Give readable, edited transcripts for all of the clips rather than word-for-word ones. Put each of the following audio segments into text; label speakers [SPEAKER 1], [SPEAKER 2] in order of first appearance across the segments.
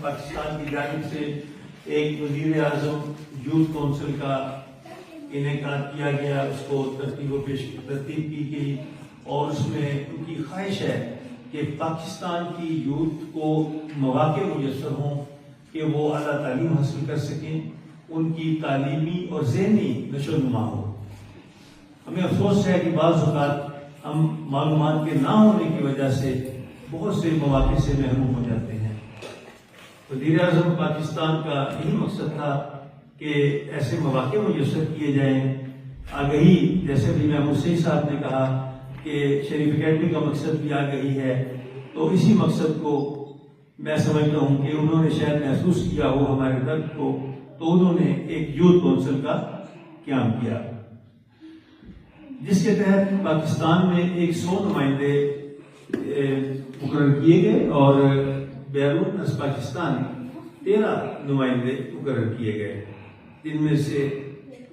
[SPEAKER 1] پاکستان کی جانب سے ایک وزیر اعظم یوتھ کونسل کا انعقاد کیا گیا، اس کو ترتیب کی گئی اور اس میں ان کی خواہش ہے کہ پاکستان کی یوتھ کو مواقع میسر ہوں کہ وہ اعلیٰ تعلیم حاصل کر سکیں، ان کی تعلیمی اور ذہنی نشو و نما ہو۔ ہمیں افسوس ہے کہ بعض اوقات ہم معلومات کے نہ ہونے کی وجہ سے بہت سے مواقع سے محروم ہو جاتے ہیں۔ وزیر اعظم پاکستان کا یہی مقصد تھا کہ ایسے مواقع میسر کیے جائیں۔ آگہی، جیسے بھی محمود سعید صاحب نے کہا کہ شریف اکیڈمی کا مقصد بھی آگہی ہے، تو اسی مقصد کو میں سمجھتا ہوں کہ انہوں نے شاید محسوس کیا ہو ہمارے درد کو، تو انہوں نے ایک یوتھ کونسل کا قیام کیا، جس کے تحت پاکستان میں 100 نمائندے مقرر کیے گئے اور بیرون از پاکستان 13 نمائندے مقرر کیے گئے، جن میں سے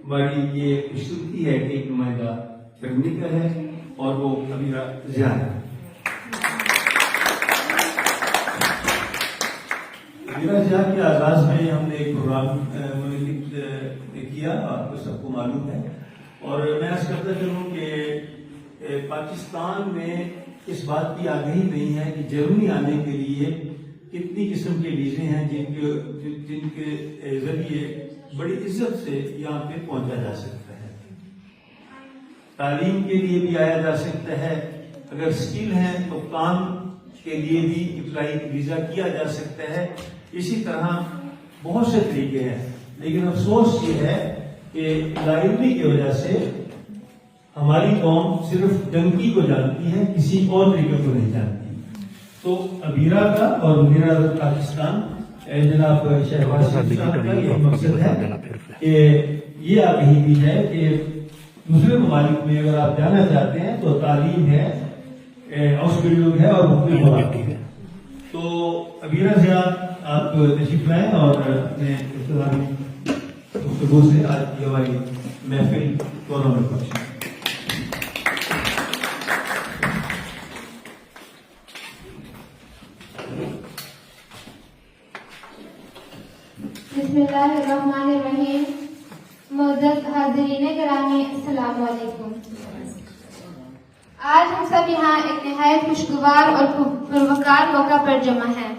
[SPEAKER 1] ہماری یہ خوشصورتی ہے کہ ایک نمائندہ جرمنی کا ہے اور وہ ابیرہ ضیاء ہے۔ ابیرہ ضیاء کے آغاز میں ہم نے ایک پروگرام منعقد کیا، آپ کو سب کو معلوم ہے، اور میں عرض کرتا چلوں کہ پاکستان میں اس بات کی آگہی نہیں ہے کہ جرمنی آنے کے لیے کتنی قسم کے ویزے ہیں جن کے ذریعے بڑی عزت سے یہاں پہ پہنچا جا سکتا ہے۔ تعلیم کے لیے بھی آیا جا سکتا ہے، اگر اسکل ہے تو کام کے لیے بھی اپلائی ویزا کیا جا سکتا ہے۔ اسی طرح بہت سے طریقے ہیں، لیکن افسوس یہ ہے کہ لاعلمی کی وجہ سے ہماری قوم صرف ڈنکی کو جانتی ہے، کسی اور طریقے کو نہیں جانتی۔ تو ابیرہ کا اور وزیر اعظم پاکستان جناب شہباز شریف صاحب کا یہ مقصد ہے کہ یہ آگہی دی جائے کہ دوسرے ممالک میں اگر آپ جانا چاہتے ہیں تو تعلیم ہے، آؤسبلڈنگ ہے اور مختلف مواقع ہے۔ تو ابیرہ ضیاء آپ تشریف لائیں اور اپنے ابتدائی گفتگو سے آج کی ہماری محفل دونوں میں پہنچیں۔
[SPEAKER 2] بسم اللہ الرحمن الرحیم۔ معزز حاضرین گرامی، السلام علیکم۔ آج ہم سب یہاں ایک نہایت خوشگوار اور پروقار موقع پر جمع ہیں۔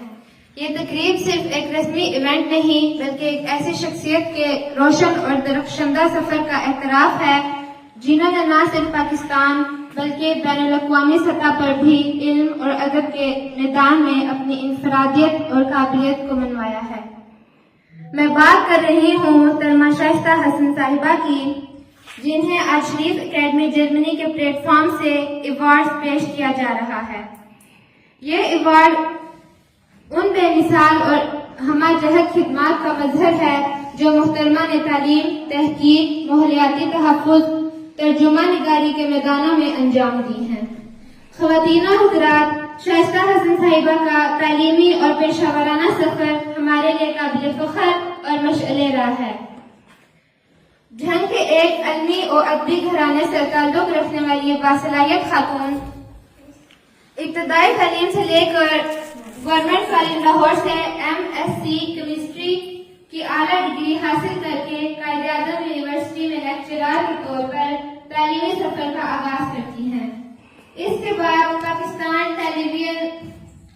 [SPEAKER 2] یہ تقریب صرف ایک رسمی ایونٹ نہیں بلکہ ایک ایسی شخصیت کے روشن اور درخشندہ سفر کا اعتراف ہے جنہوں نے نہ صرف پاکستان بلکہ بین الاقوامی سطح پر بھی علم اور ادب کے میدان میں اپنی انفرادیت اور قابلیت کو منوایا ہے۔ میں بات کر رہی ہوں محترمہ شائستہ حسن صاحبہ کی، جنہیں آج شریف اکیڈمی جرمنی کے پلیٹ فارم سے ایوارڈ پیش کیا جا رہا ہے۔ یہ ایوارڈ ان بے مثال اور ہمہ جہت خدمات کا مظہر ہے جو محترمہ نے تعلیم، تحقیق، ماحولیاتی تحفظ، ترجمہ نگاری کے میدانوں میں انجام دی ہیں۔ خواتین و حضرات، شائستہ حسن صاحبہ کا تعلیمی اور پیشہ ورانہ سفر ہمارے لیے قابل فخر اور مشعل راہ ہے۔ جھنگ کے ایک علمی اور ادبی گھرانے سے تعلق رکھنے والی یہ باصلاحیت خاتون ابتدائی تعلیم سے لے کر گورنمنٹ کالج لاہور سے MSc کیمسٹری کی اعلیٰ ڈگری حاصل کر کے قائد اعظم یونیورسٹی میں لیکچرار کے طور پر تعلیمی سفر کا آغاز کرتی ہیں۔ اس کے بعد پاکستان ٹیلی ویژن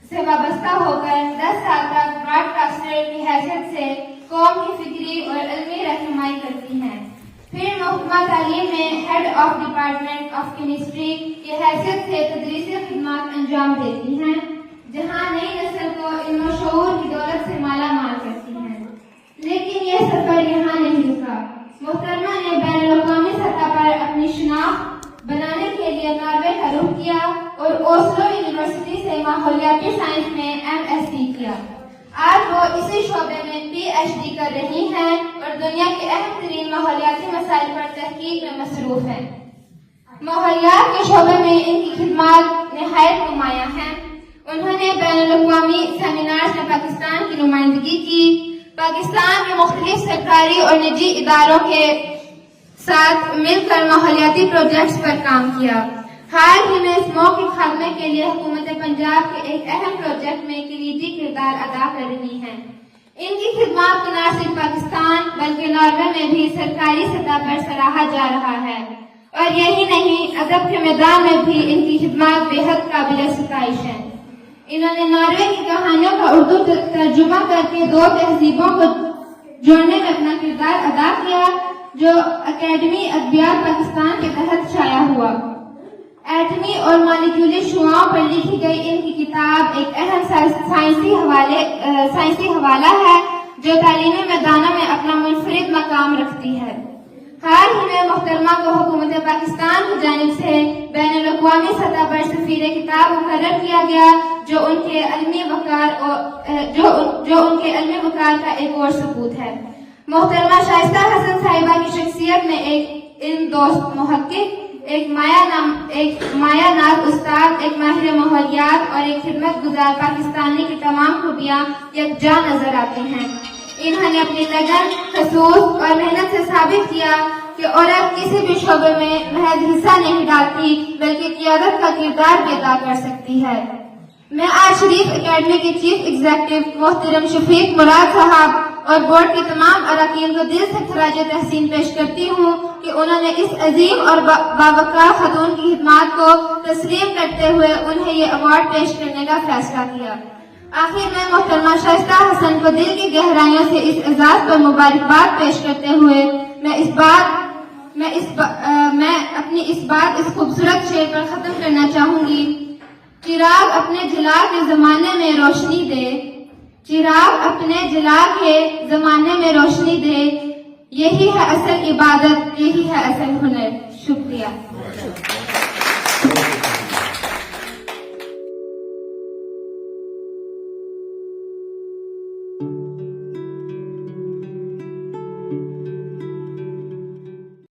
[SPEAKER 2] سے وابستہ ہو کر 10 سال تک براڈ کاسٹر کی حیثیت سے قوم کی فکری اور علمی رہنمائی کرتی ہیں۔ پھر محکمہ تعلیم میں head of department of chemistry کی حیثیت سے تدریسی خدمات انجام دیتی ہیں، جہاں نئی نسل کو علم و شعور کی دولت سے مالا مال کرتی ہیں۔ لیکن یہ سفر یہاں نہیں رکا۔ محترمہ نے بین الاقوامی سطح پر اپنی شناخت بنانے کے لیے ناروے کا رخ کیا اور اوسلو یونیورسٹی سے ماحولیاتی سائنس میں MSc کیا۔ آج وہ اسی شعبے میں PhD کر رہی ہیں اور دنیا کے اہم ترین ماحولیاتی مسائل پر تحقیق میں مصروف ہیں۔ ماحولیات کے شعبے میں ان کی خدمات نہایت نمایاں ہیں۔ انہوں نے بین الاقوامی سیمینارز میں پاکستان کی نمائندگی کی، پاکستان میں مختلف سرکاری اور نجی اداروں کے ساتھ مل کر ماحولیاتی پروجیکٹس پر کام کیا. حال ہی میں اسموگ کے خاتمے کے لیے حکومت پنجاب کے ایک اہم پروجیکٹ میں کلیدی کردار ادا کر رہی ہیں. ان کی خدمات کو نہ صرف پاکستان بلکہ ناروے میں بھی سرکاری سطح پر سراہا جا رہا ہے. اور یہی نہیں، ادب کے میدان میں بھی ان کی خدمات بے حد قابل ستائش ہیں. انہوں نے ناروے کی کہانیوں کا اردو ترجمہ کر کے 2 تہذیبوں کو جوڑنے میں اپنا کردار ادا کیا، جو اکیڈمی ادبیات پاکستان کے تحت شائع ہوا. ایٹمی اور مالیکیولی شعاؤں پر لکھی گئی ان کی کتاب ایک اہم سائنسی حوالہ ہے جو تعلیمی میدانوں میں اپنا منفرد مقام رکھتی ہے. حال ہی میں محترمہ کو حکومت پاکستان کی جانب سے بین الاقوامی سطح پر سفیر کتاب مقرر کیا گیا، جو ان کے علمی وقار کا ایک اور ثبوت ہے. محترمہ شائستہ حسن صاحبہ کی شخصیت میں ایک علم دوست محقق، ایک مایا ناز استاد، ایک ماہر ماحولیات اور ایک خدمت گزار پاکستانی کی تمام خوبیاں یکجا نظر آتی ہیں. انہوں نے اپنی لگن، خصوص اور محنت سے ثابت کیا کہ عورت کسی بھی شعبے میں محض حصہ نہیں ڈالتی بلکہ قیادت کا کردار بھی ادا کر سکتی ہے. میں آج شریف اکیڈمی کے چیف ایگزیکٹو محترم شفیق مراد صاحب اور بورڈ کے تمام اراکین کو دل سے خراج تحسین پیش کرتی ہوں کہ انہوں نے اس عظیم اور باوقار خاتون کی خدمات کو تسلیم کرتے ہوئے انہیں یہ ایوارڈ پیش کرنے کا فیصلہ کیا. آخر میں محترمہ شائستہ حسن کو دل کی گہرائیوں سے اس اعزاز پر مبارکباد پیش کرتے ہوئے میں اپنی اس خوبصورت شعر پر ختم کرنا چاہوں گی. چراغ اپنے جلا کے زمانے میں روشنی دے، چراغ اپنے جلا کے زمانے میں روشنی دے، یہی ہے اصل عبادت، یہی ہے اصل ہنر. شکریہ.